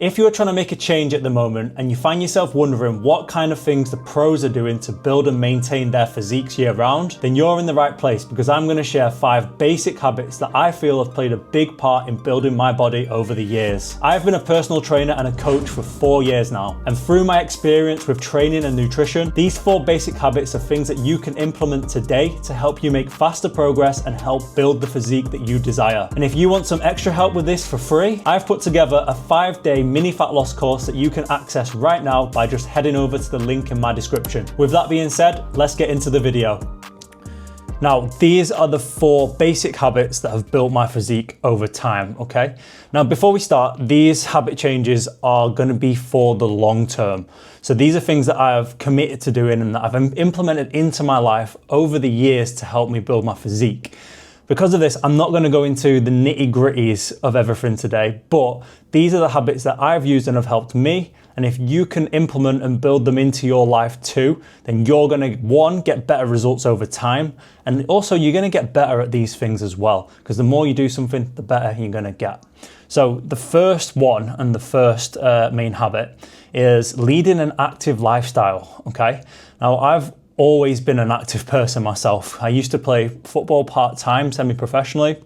If you're trying to make a change at the moment and you find yourself wondering what kind of things the pros are doing to build and maintain their physiques year round, then you're in the right place, because I'm going to share 5 basic habits that I feel have played a big part in building my body over the years. I've been a personal trainer and a coach for 4 years now, and through my experience with training and nutrition, these 4 basic habits are things that you can implement today to help you make faster progress and help build the physique that you desire. And if you want some extra help with this for free, I've put together a 5-day mini fat loss course that you can access right now by just heading over to the link in my description. With that being said, let's get into the video. Now, these are the 4 basic habits that have built my physique over time, okay? Now, before we start, these habit changes are gonna be for the long term. So these are things that I have committed to doing and that I've implemented into my life over the years to help me build my physique. Because of this, I'm not going to go into the nitty-gritties of everything today, but these are the habits that I've used and have helped me. And if you can implement and build them into your life too, then you're going to, 1, get better results over time. And also you're going to get better at these things as well, because the more you do something, the better you're going to get. So the first one and the first main habit is leading an active lifestyle, okay? Now, I've always been an active person myself. I used to play football part-time, semi-professionally,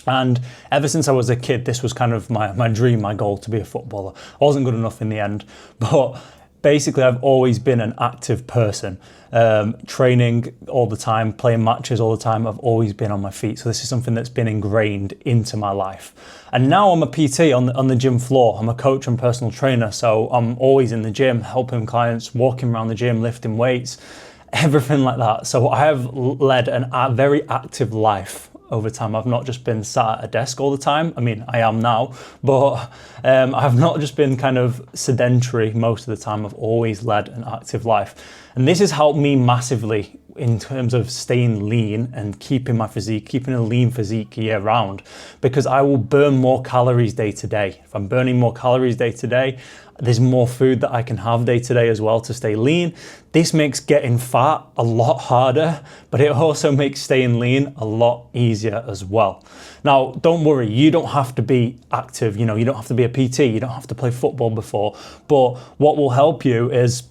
and ever since I was a kid, this was kind of my dream, my goal, to be a footballer. I wasn't good enough in the end, but basically I've always been an active person, training all the time, playing matches all the time. I've always been on my feet, so this is something that's been ingrained into my life. And now I'm a PT on the gym floor. I'm a coach and personal trainer, so I'm always in the gym, helping clients, walking around the gym, lifting weights, everything like that. So I have led a very active life over time. I've not just been sat at a desk all the time. I mean, I am now, but I've not just been kind of sedentary most of the time. I've always led an active life. And this has helped me massively in terms of staying lean and keeping my physique, keeping a lean physique year round, because I will burn more calories day to day. If I'm burning more calories day to day, there's more food that I can have day to day as well to stay lean. This makes getting fat a lot harder, but it also makes staying lean a lot easier as well. Now, don't worry, you don't have to be active, you don't have to be a PT, you don't have to play football before, but what will help you is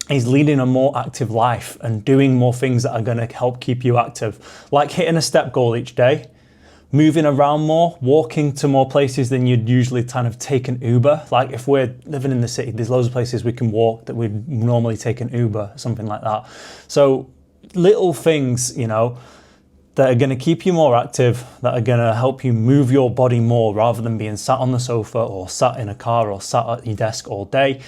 leading a more active life and doing more things that are going to help keep you active, like hitting a step goal each day, moving around more, walking to more places than you'd usually kind of take an Uber. Like if we're living in the city, there's loads of places we can walk that we'd normally take an Uber, something like that. So little things, that are going to keep you more active, that are going to help you move your body more rather than being sat on the sofa or sat in a car or sat at your desk all day.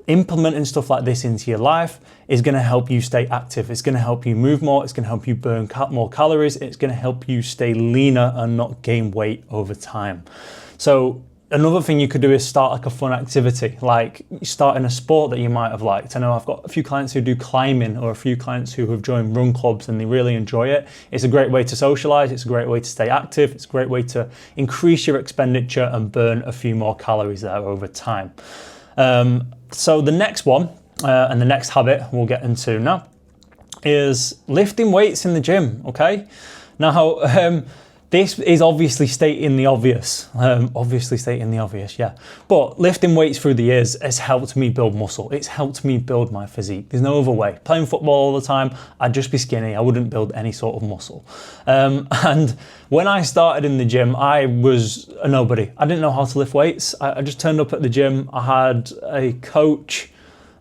Implementing stuff like this into your life is going to help you stay active. It's going to help you move more. It's going to help you burn more calories. It's going to help you stay leaner and not gain weight over time. So another thing you could do is start like a fun activity, like starting a sport that you might have liked. I know I've got a few clients who do climbing or a few clients who have joined run clubs and they really enjoy it. It's a great way to socialize. It's a great way to stay active. It's a great way to increase your expenditure and burn a few more calories there over time. So the next one and the next habit we'll get into now is lifting weights in the gym, okay? Now, this is obviously stating the obvious, yeah. But lifting weights through the years has helped me build muscle. It's helped me build my physique. There's no other way. Playing football all the time, I'd just be skinny. I wouldn't build any sort of muscle. And when I started in the gym, I was a nobody. I didn't know how to lift weights. I just turned up at the gym. I had a coach,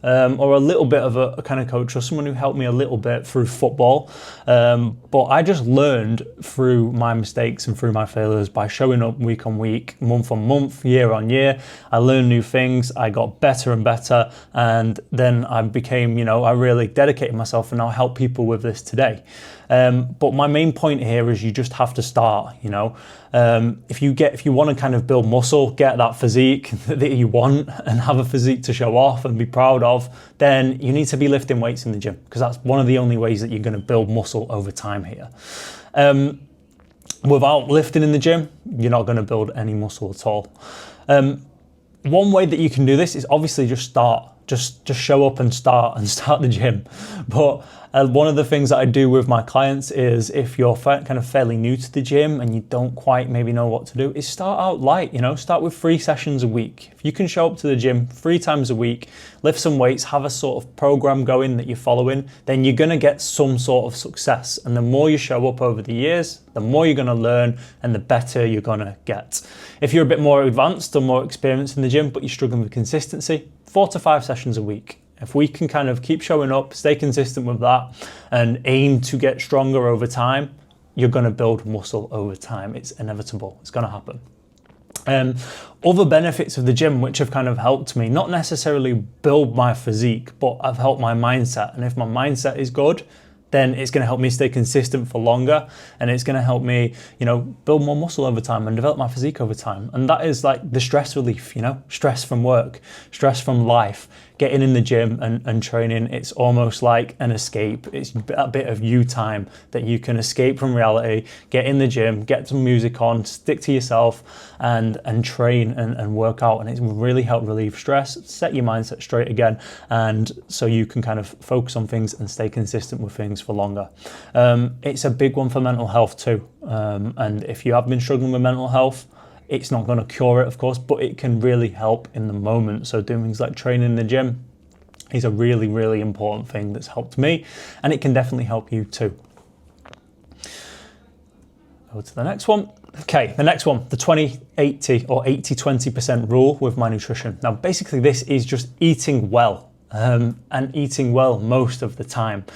or a little bit of a kind of coach or someone who helped me a little bit through football. But I just learned through my mistakes and through my failures by showing up week on week, month on month, year on year. I learned new things. I got better and better. And then I became, I really dedicated myself and now help people with this today. But my main point here is you just have to start, if you want to kind of build muscle, get that physique that you want and have a physique to show off and be proud of, then you need to be lifting weights in the gym, because that's one of the only ways that you're going to build muscle over time here. Without lifting in the gym, you're not going to build any muscle at all. One way that you can do this is obviously just start. Just show up and start the gym. But One of the things that I do with my clients is, if you're kind of fairly new to the gym and you don't quite maybe know what to do, is start out light, start with 3 sessions a week. If you can show up to the gym 3 times a week, lift some weights, have a sort of program going that you're following, then you're going to get some sort of success. And the more you show up over the years, the more you're going to learn and the better you're going to get. If you're a bit more advanced or more experienced in the gym, but you're struggling with consistency, 4 to 5 sessions a week. If we can kind of keep showing up, stay consistent with that, and aim to get stronger over time, you're going to build muscle over time. It's inevitable. It's going to happen. Other benefits of the gym which have kind of helped me, not necessarily build my physique, but have helped my mindset. And if my mindset is good, then it's going to help me stay consistent for longer, and it's going to help me, build more muscle over time and develop my physique over time. And that is like the stress relief, stress from work, stress from life, getting in the gym and training. It's almost like an escape. It's a bit of you time that you can escape from reality, get in the gym, get some music on, stick to yourself and train and work out. And it's really helped relieve stress, set your mindset straight again. And so you can kind of focus on things and stay consistent with things for longer. It's a big one for mental health too. And if you have been struggling with mental health, it's not going to cure it, of course, but it can really help in the moment. So doing things like training in the gym is a really, really important thing that's helped me, and it can definitely help you too. Go to the next one. Okay, the next one, the 20-80 or 80-20% rule with my nutrition. Now, basically this is just eating well, and eating well most of the time.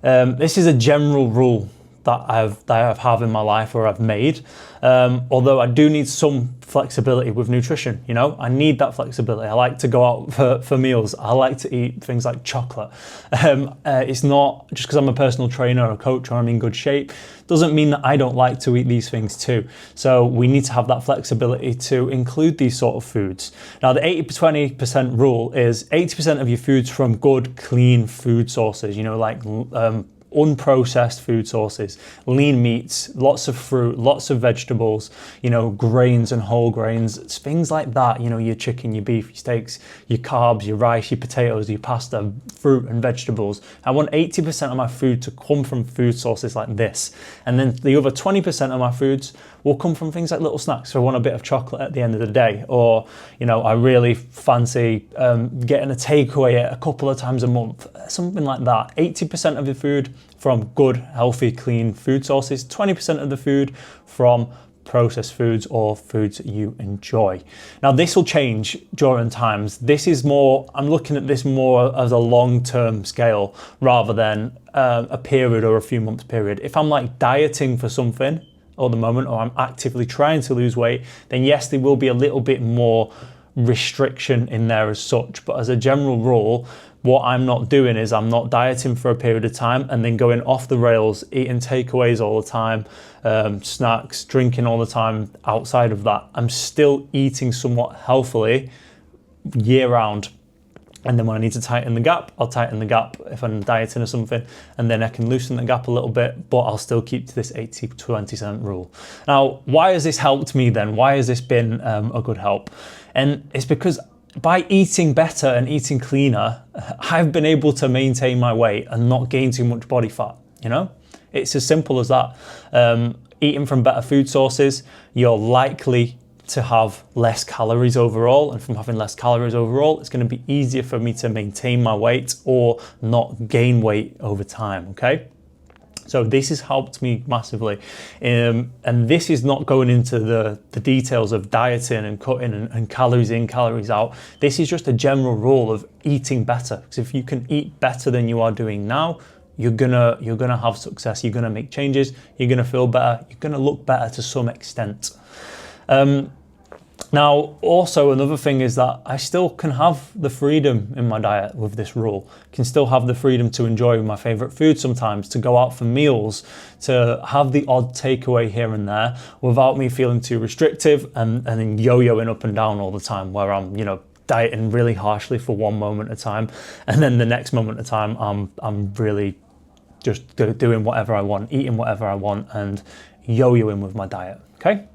This is a general rule that I've had in my life, or I've made, although I do need some flexibility with nutrition. I need that flexibility. I like to go out for meals. I like to eat things like chocolate. It's not just because I'm a personal trainer or a coach or I'm in good shape, doesn't mean that I don't like to eat these things too. So we need to have that flexibility to include these sort of foods. Now, the 80-20% rule is 80% of your food's from good, clean food sources, like unprocessed food sources, lean meats, lots of fruit, lots of vegetables, grains and whole grains, things like that, your chicken, your beef, your steaks, your carbs, your rice, your potatoes, your pasta, fruit and vegetables. I want 80% of my food to come from food sources like this. And then the other 20% of my foods will come from things like little snacks. So I want a bit of chocolate at the end of the day, or, I really fancy getting a takeaway a couple of times a month, something like that. 80% of the food from good, healthy, clean food sources, 20% of the food from processed foods or foods that you enjoy. Now, this will change during times. This is more, I'm looking at this more as a long-term scale rather than a period or a few months period. If I'm like dieting for something at the moment, or I'm actively trying to lose weight, then yes, there will be a little bit more restriction in there as such. But as a general rule, what I'm not doing is I'm not dieting for a period of time and then going off the rails, eating takeaways all the time, snacks, drinking all the time outside of that. I'm still eating somewhat healthily year round. And then when I need to tighten the gap, I'll tighten the gap if I'm dieting or something, and then I can loosen the gap a little bit, but I'll still keep to this 80-20% rule. Now, why has this helped me then? Why has this been a good help? And it's because by eating better and eating cleaner, I've been able to maintain my weight and not gain too much body fat, It's as simple as that. Eating from better food sources, you're likely to have less calories overall, and from having less calories overall, it's going to be easier for me to maintain my weight or not gain weight over time, okay? So this has helped me massively. And this is not going into the details of dieting and cutting and calories in, calories out. This is just a general rule of eating better. Because if you can eat better than you are doing now, you're gonna have success, you're gonna make changes, you're gonna feel better, you're gonna look better to some extent. Now, also another thing is that I still can have the freedom in my diet with this rule. Can still have the freedom to enjoy my favorite food sometimes, to go out for meals, to have the odd takeaway here and there without me feeling too restrictive and then yo-yoing up and down all the time, where I'm, dieting really harshly for one moment at a time, and then the next moment at a time I'm really just doing whatever I want, eating whatever I want, and yo-yoing with my diet, okay?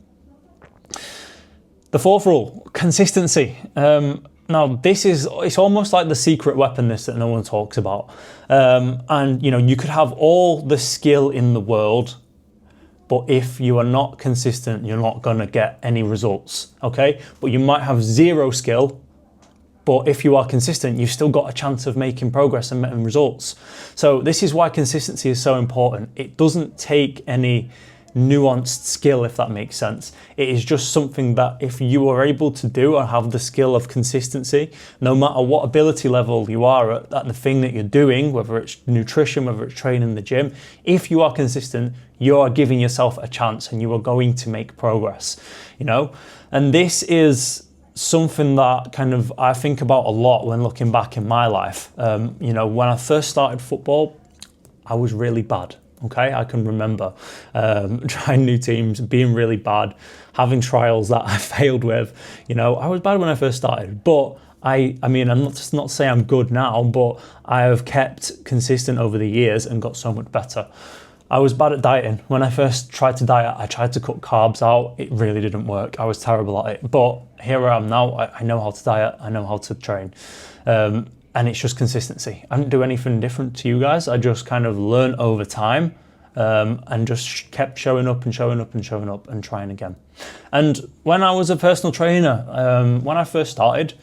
The fourth rule, consistency. Now, it's almost like the secret weapon that no one talks about. And you could have all the skill in the world, but if you are not consistent, you're not gonna get any results, okay? But you might have zero skill, but if you are consistent, you've still got a chance of making progress and results. So this is why consistency is so important. It doesn't take any nuanced skill, if that makes sense. It is just something that if you are able to do or have the skill of consistency, no matter what ability level you are at the thing that you're doing, whether it's nutrition, whether it's training in the gym, if you are consistent, you are giving yourself a chance and you are going to make progress, And this is something that kind of I think about a lot when looking back in my life. When I first started football, I was really bad. Okay, I can remember trying new teams, being really bad, having trials that I failed with. I was bad when I first started, but I'm not saying I'm good now, but I have kept consistent over the years and got so much better. I was bad at dieting. When I first tried to diet, I tried to cut carbs out. It really didn't work. I was terrible at it. But here I am now. I know how to diet. I know how to train. And it's just consistency. I didn't do anything different to you guys. I just kind of learned over time and just kept showing up and showing up and showing up and trying again. And when I was a personal trainer, when I first started,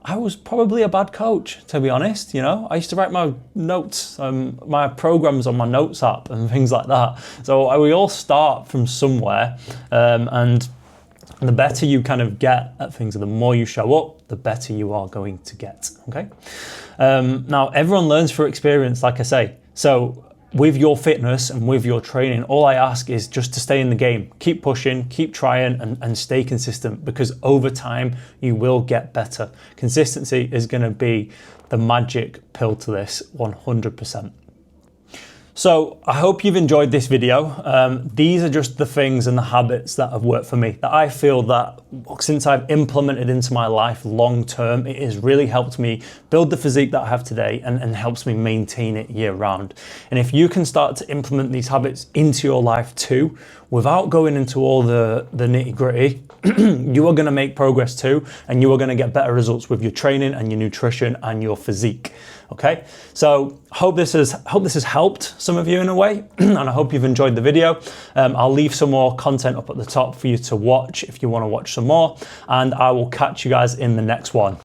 I was probably a bad coach, to be honest. I used to write my notes, my programs on my notes app and things like that. So we all start from somewhere, and the better you kind of get at things, the more you show up, the better you are going to get, okay? Now, everyone learns through experience, like I say. So with your fitness and with your training, all I ask is just to stay in the game. Keep pushing, keep trying, and stay consistent, because over time, you will get better. Consistency is gonna be the magic pill to this, 100%. So I hope you've enjoyed this video. These are just the things and the habits that have worked for me, that I feel that since I've implemented into my life long term, it has really helped me build the physique that I have today and helps me maintain it year round. And if you can start to implement these habits into your life too, without going into all the nitty gritty, you are gonna make progress too, and you are gonna get better results with your training and your nutrition and your physique. Okay, so hope this has helped some of you in a way, and I hope you've enjoyed the video. I'll leave some more content up at the top for you to watch if you want to watch some more, and I will catch you guys in the next one.